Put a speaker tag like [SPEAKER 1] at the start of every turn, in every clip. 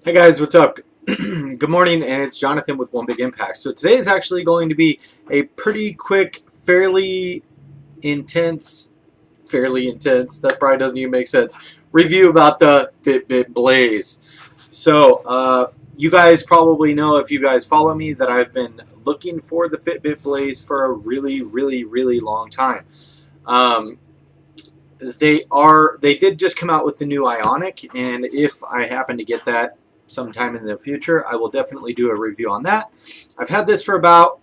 [SPEAKER 1] Hey guys, what's up? Good morning, and it's Jonathan with One Big Impact. So today is actually going to be a pretty quick, intense, fairly intense, that probably doesn't even make sense, review about the Fitbit Blaze. So, you guys probably know, if you guys follow me, that I've been looking for the Fitbit Blaze for a really long time. Um, they did just come out with the new Ionic, and if I happen to get that sometime in the future, I will definitely do a review on that. I've had this for about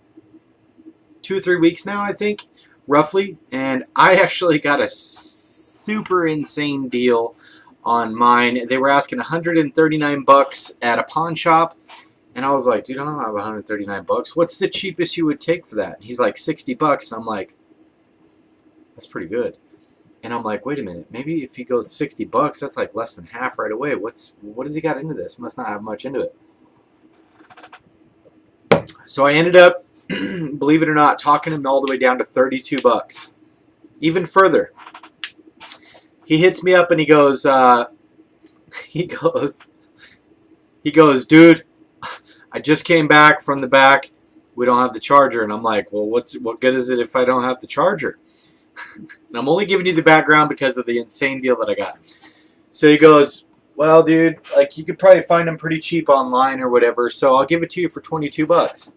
[SPEAKER 1] 2 or 3 weeks now, I think, roughly, and I actually got a super insane deal on mine. They were asking 139 bucks at a pawn shop, and I was like, dude, I don't have 139 bucks. What's the cheapest you would take for that? And he's like, 60 bucks. And I'm like, that's pretty good. And I'm like, wait a minute, maybe if he goes 60 bucks, that's like less than half right away. What has he got into this? Must not have much into it. So I ended up, believe it or not, talking him all the way down to 32 bucks. Even further. He hits me up and he goes, dude, I just came back from the back. We don't have the charger. And I'm like, well, what good is it if I don't have the charger? And I'm only giving you the background because of the insane deal that I got. So he goes, well, dude, like, you could probably find them pretty cheap online or whatever, so I'll give it to you for 22 bucks.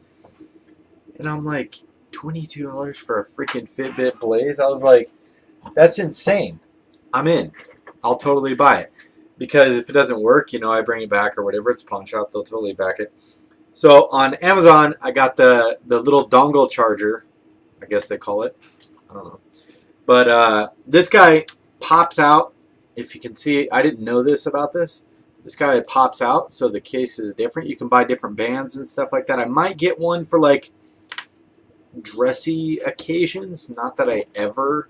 [SPEAKER 1] And I'm like, $22 for a freaking Fitbit Blaze? I was like, that's insane. I'm in. I'll totally buy it. Because if it doesn't work, I bring it back or whatever. It's a pawn shop. They'll totally back it. So on Amazon, I got the little dongle charger, I guess they call it. I don't know. But this guy pops out. If you can see, I didn't know this about this. This guy pops out, so the case is different. You can buy different bands and stuff like that. I might get one for, like, dressy occasions. Not that I ever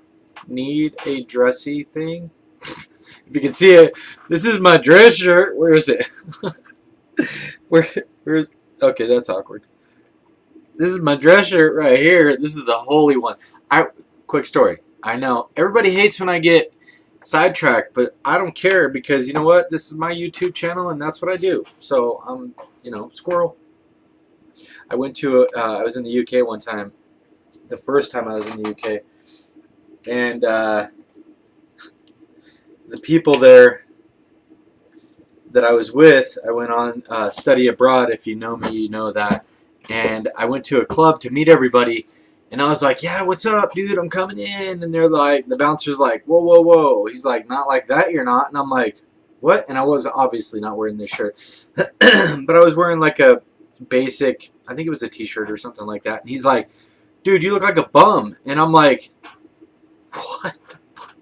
[SPEAKER 1] need a dressy thing. If you can see it, this is my dress shirt. Where is it? Where's? Okay, that's awkward. This is my dress shirt right here. This is the holy one. Quick story. I know everybody hates when I get sidetracked, but I don't care, because you know what? This is my YouTube channel, and that's what I do. So I'm, squirrel. I was in the UK one time. The first time I was in the UK, and the people there that I was with, I went on study abroad. If you know me, you know that. And I went to a club to meet everybody. And I was like, yeah, what's up, dude? I'm coming in. And they're like, the bouncer's like, whoa, whoa, whoa. He's like, not like that, you're not. And I'm like, what? And I was obviously not wearing this shirt. But I was wearing like a basic, I think it was a t-shirt or something like that. And he's like, dude, you look like a bum. And I'm like, what the fuck?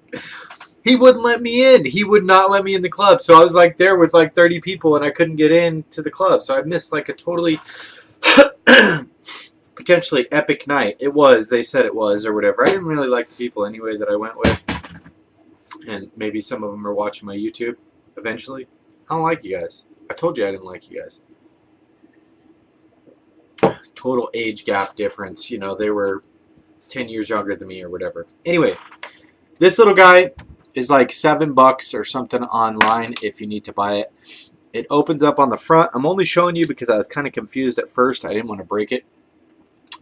[SPEAKER 1] He wouldn't let me in. He would not let me in the club. So I was like there with like 30 people, and I couldn't get into the club. So I missed like a totally potentially epic night. It was. They said it was, or whatever. I didn't really like the people anyway that I went with. And maybe some of them are watching my YouTube eventually. I don't like you guys. I told you I didn't like you guys. Total age gap difference. They were 10 years younger than me or whatever. Anyway, this little guy is like $7 or something online if you need to buy it. It opens up on the front. I'm only showing you because I was kind of confused at first. I didn't want to break it.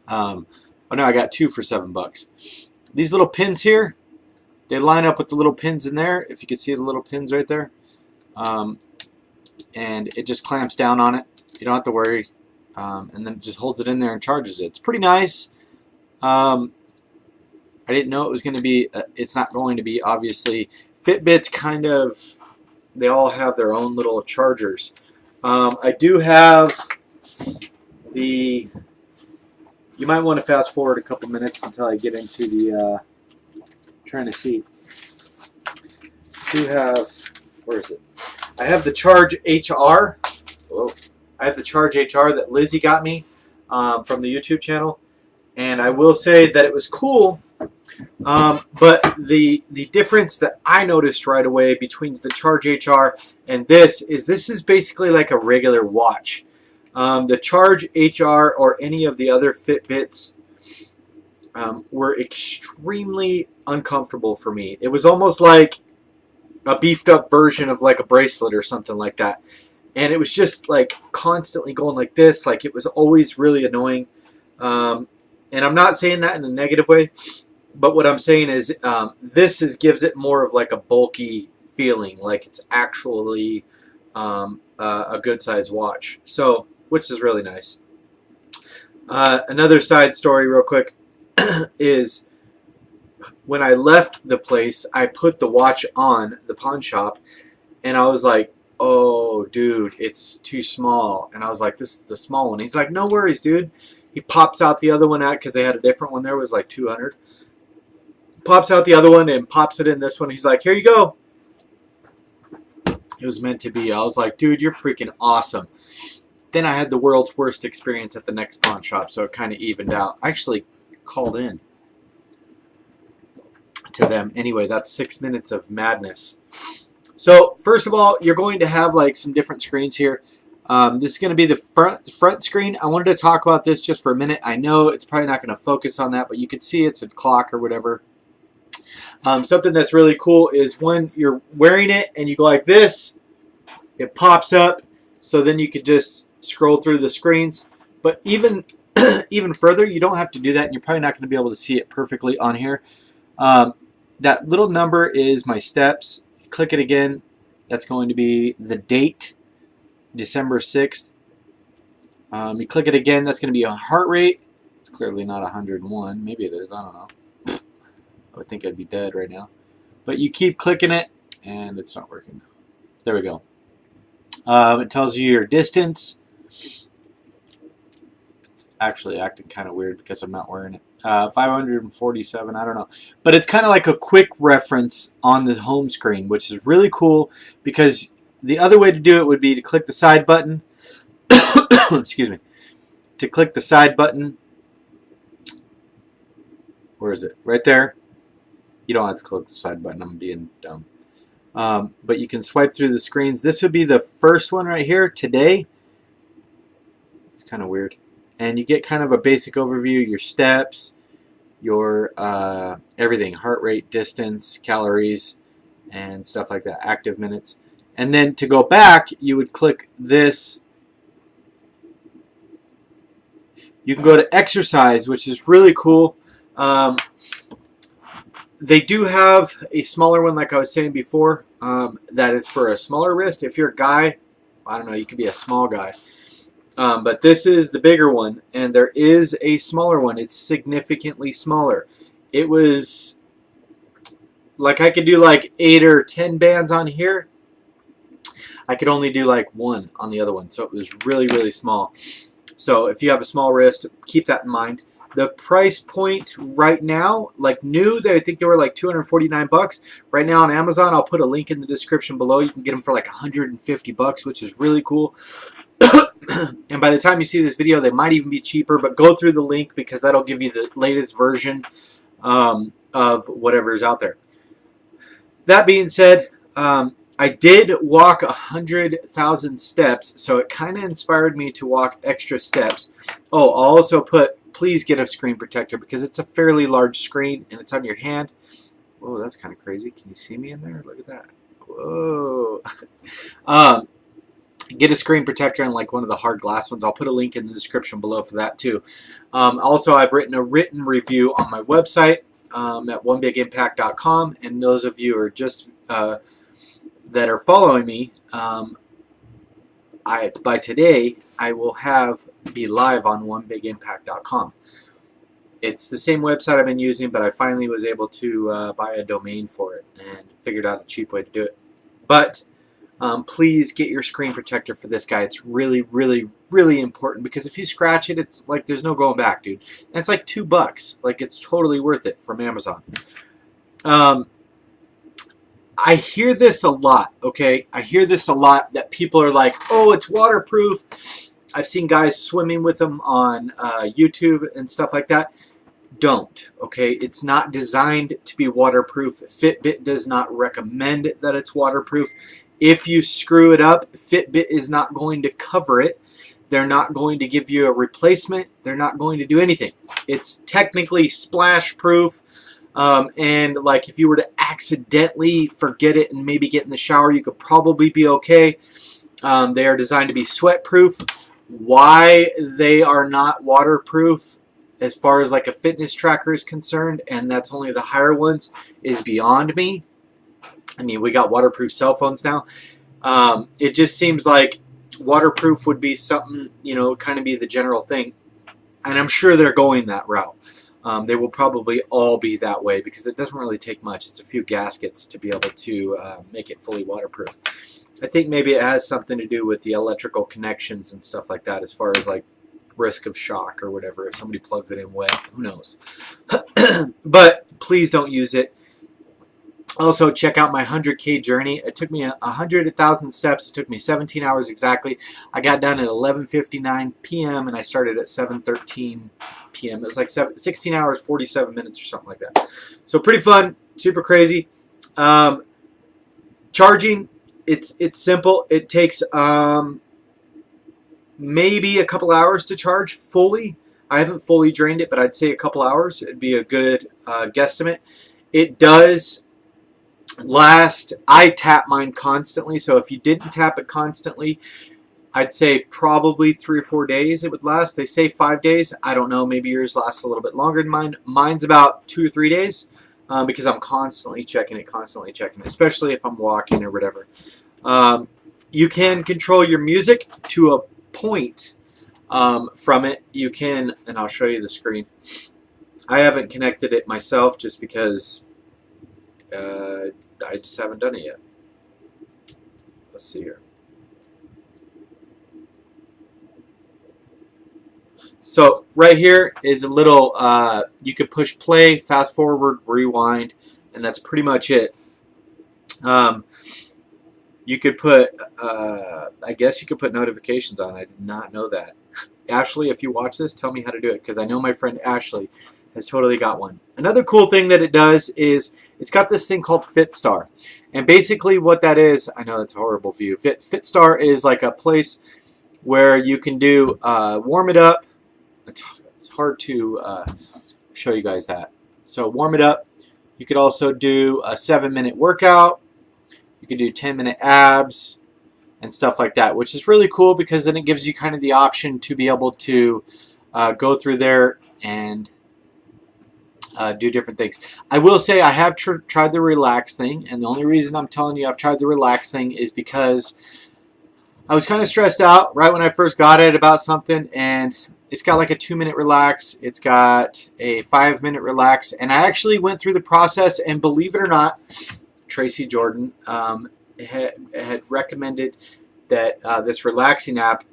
[SPEAKER 1] Oh no, I got two for $7. These little pins here, they line up with the little pins in there. If you can see the little pins right there. And it just clamps down on it. You don't have to worry. And then it just holds it in there and charges it. It's pretty nice. I didn't know it was going to be, it's not going to be, obviously. Fitbit's kind of, they all have their own little chargers. I do have the, you might want to fast forward a couple minutes until I get into the, trying to see. I do have, where is it? I have the Charge HR. Whoa. I have the Charge HR that Lizzie got me from the YouTube channel. And I will say that it was cool. But the difference that I noticed right away between the Charge HR and this is basically like a regular watch. The Charge HR or any of the other Fitbits were extremely uncomfortable for me. It was almost like a beefed up version of like a bracelet or something like that. and it was just like constantly going like this. Like it was always really annoying. And I'm not saying that in a negative way, but what I'm saying is gives it more of like a bulky feeling, like it's actually a good size watch. So, which is really nice. Another side story, real quick, is when I left the place, I put the watch on the pawn shop, and I was like, "Oh, dude, it's too small." And I was like, "This is the small one." He's like, "No worries, dude." He pops out the other one out because they had a different one. There was like 200. Pops out the other one and pops it in this one. He's like, "Here you go." It was meant to be. I was like, "Dude, you're freaking awesome." Then I had the world's worst experience at the next pawn shop, so it kind of evened out. I actually called in to them. Anyway, that's 6 minutes of madness. So first of all, you're going to have like some different screens here. This is going to be the front screen. I wanted to talk about this just for a minute. I know it's probably not going to focus on that, but you can see it's a clock or whatever. Something that's really cool is when you're wearing it and you go like this, it pops up. So then you could just scroll through the screens. But even even further, you don't have to do that, and you're probably not going to be able to see it perfectly on here. That little number is my steps. Click it again. That's going to be the date, December 6th. You click it again. That's going to be a heart rate. It's clearly not 101. Maybe it is. I don't know. I would think I'd be dead right now. But you keep clicking it, and it's not working. There we go. It tells you your distance. It's actually acting kind of weird because I'm not wearing it. 547, I don't know. But it's kind of like a quick reference on the home screen, which is really cool because the other way to do it would be to click the side button. Excuse me. To click the side button. Where is it? Right there. You don't have to click the side button. I'm being dumb. But you can swipe through the screens. This would be the first one right here, today. It's kind of weird. And you get kind of a basic overview, your steps, your everything, heart rate, distance, calories, and stuff like that, active minutes. And then to go back, you would click this. You can go to exercise, which is really cool. They do have a smaller one, like I was saying before, that is for a smaller wrist. If you're a guy, I don't know, you could be a small guy. But this is the bigger one, and there is a smaller one. It's significantly smaller. It was like I could do like 8 or 10 bands on here. I could only do like 1 on the other one, so it was really, really small. So if you have a small wrist, keep that in mind. The price point right now, like new, I think they were like 249 bucks. Right now on Amazon, I'll put a link in the description below. You can get them for like 150 bucks, which is really cool. And by the time you see this video, they might even be cheaper, but go through the link because that'll give you the latest version of whatever's out there. That being said, I did walk 100,000 steps, so it kind of inspired me to walk extra steps. Oh, I'll also put, please get a screen protector because it's a fairly large screen and it's on your hand. Oh, that's kind of crazy. Can you see me in there? Look at that. Whoa. Get a screen protector and like one of the hard glass ones. I'll put a link in the description below for that too. Also, I've written a written review on my website at onebigimpact.com, and those of you who are just that are following me, by today I will be live on onebigimpact.com. It's the same website I've been using, but I finally was able to buy a domain for it and figured out a cheap way to do it. But please get your screen protector for this guy. It's really, really, really important because if you scratch it, it's like there's no going back, dude. And it's like $2. Like, it's totally worth it from Amazon. I hear this a lot, okay? I hear this a lot that people are like, oh, it's waterproof. I've seen guys swimming with them on YouTube and stuff like that. Don't, okay? It's not designed to be waterproof. Fitbit does not recommend that it's waterproof. If you screw it up, Fitbit is not going to cover it. They're not going to give you a replacement. They're not going to do anything. It's technically splash proof. And like if you were to accidentally forget it and maybe get in the shower, you could probably be okay. They are designed to be sweat proof. Why they are not waterproof as far as like a fitness tracker is concerned, and that's only the higher ones, is beyond me. I mean, we got waterproof cell phones now. It just seems like waterproof would be something, you know, kind of be the general thing. And I'm sure they're going that route. They will probably all be that way because it doesn't really take much. It's a few gaskets to be able to make it fully waterproof. I think maybe it has something to do with the electrical connections and stuff like that as far as like risk of shock or whatever. If somebody plugs it in wet, who knows? But please don't use it. Also, check out my 100K journey. It took me 100,000 steps. It took me 17 hours exactly. I got done at 11:59 p.m. and I started at 7:13 p.m. It was like 16 hours, 47 minutes or something like that. So pretty fun, super crazy. Charging, it's simple. It takes maybe a couple hours to charge fully. I haven't fully drained it, but I'd say a couple hours. It'd be a good guesstimate. It does last. I tap mine constantly, so if you didn't tap it constantly, I'd say probably 3 or 4 days it would last. They say 5 days. I don't know. Maybe yours lasts a little bit longer than mine. Mine's about 2 or 3 days because I'm constantly checking it, especially if I'm walking or whatever. You can control your music to a point from it. You can, and I'll show you the screen. I haven't connected it myself just because I just haven't done it yet. Let's see here. So right here is a little, you could push play, fast forward, rewind, and that's pretty much it. You could put, I guess you could put notifications on. I did not know that. Ashley, if you watch this, tell me how to do it because I know my friend Ashley has totally got one. Another cool thing that it does is it's got this thing called FitStar. And basically what that is, I know that's a horrible view. FitStar is like a place where you can do warm it up. It's hard to show you guys that. So warm it up. You could also do a 7-minute workout. You could do 10-minute abs and stuff like that, which is really cool because then it gives you kind of the option to be able to go through there and do different things. I will say I have tried the relax thing, and the only reason I'm telling you I've tried the relax thing is because I was kind of stressed out right when I first got it about something, and it's got like a 2-minute relax, it's got a 5-minute relax, and I actually went through the process, and believe it or not, Tracy Jordan had recommended that this relaxing app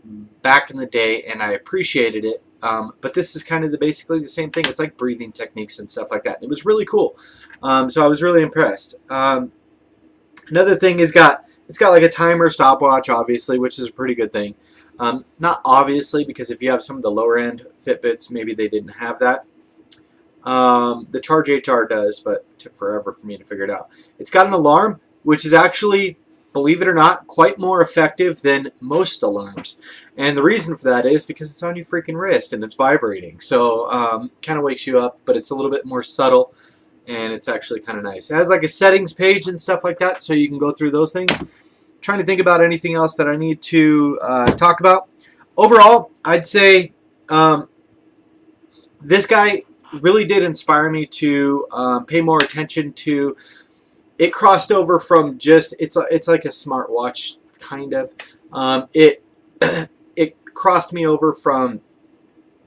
[SPEAKER 1] back in the day, and I appreciated it. But this is kind of basically the same thing. It's like breathing techniques and stuff like that. It was really cool. So I was really impressed. Another thing it's got like a timer stopwatch, obviously, which is a pretty good thing. Not obviously, because if you have some of the lower end Fitbits, maybe they didn't have that. The Charge HR does, but it took forever for me to figure it out. It's got an alarm, which is actually, believe it or not, quite more effective than most alarms. And the reason for that is because it's on your freaking wrist and it's vibrating. So kind of wakes you up, but it's a little bit more subtle and it's actually kind of nice. It has like a settings page and stuff like that, so you can go through those things. Trying to think about anything else that I need to talk about. Overall, I'd say this guy really did inspire me to pay more attention to. It crossed over from just it's like a smartwatch kind of. It crossed me over from,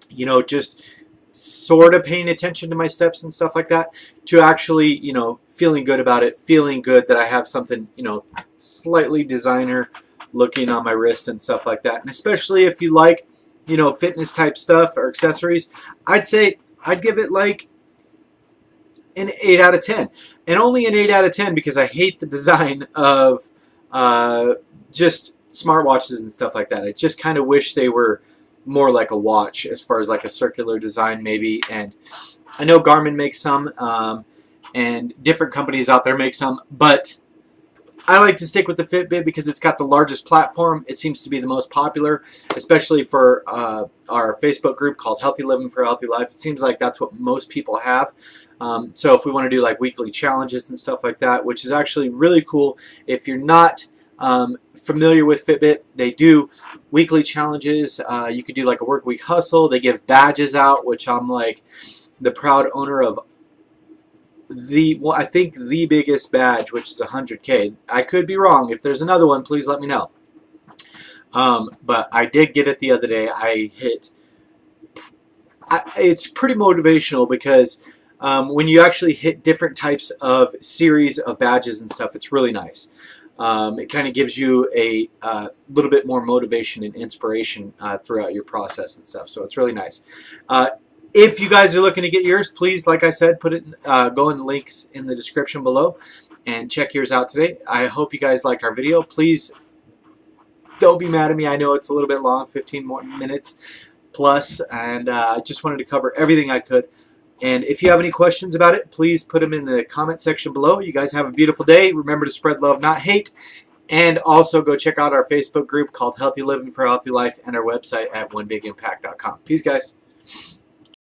[SPEAKER 1] you know, just sort of paying attention to my steps and stuff like that to actually, you know, feeling good about it, feeling good that I have something, you know, slightly designer looking on my wrist and stuff like that. And especially if you like, you know, fitness type stuff or accessories, I'd say I'd give it like an 8 out of 10. And only an 8 out of 10 because I hate the design of just smartwatches and stuff like that. I just kind of wish they were more like a watch as far as like a circular design maybe. And I know Garmin makes some and different companies out there make some, but I like to stick with the Fitbit because it's got the largest platform. It seems to be the most popular, especially for our Facebook group called Healthy Living for a Healthy Life. It seems like that's what most people have. So if we want to do like weekly challenges and stuff like that, which is actually really cool. If you're not familiar with Fitbit, they do weekly challenges. You could do like a work week hustle. They give badges out, which I'm like the proud owner of I think the biggest badge, which is 100K. I could be wrong. If there's another one, please let me know. But I did get it the other day. It's pretty motivational because when you actually hit different types of series of badges and stuff, it's really nice. It kind of gives you a little bit more motivation and inspiration throughout your process and stuff. So it's really nice. If you guys are looking to get yours, please, like I said, go in the links in the description below and check yours out today. I hope you guys liked our video. Please don't be mad at me. I know it's a little bit long, 15 more minutes plus, and I just wanted to cover everything I could. And if you have any questions about it, please put them in the comment section below. You guys have a beautiful day. Remember to spread love, not hate. And also go check out our Facebook group called Healthy Living for a Healthy Life and our website at onebigimpact.com. Peace, guys.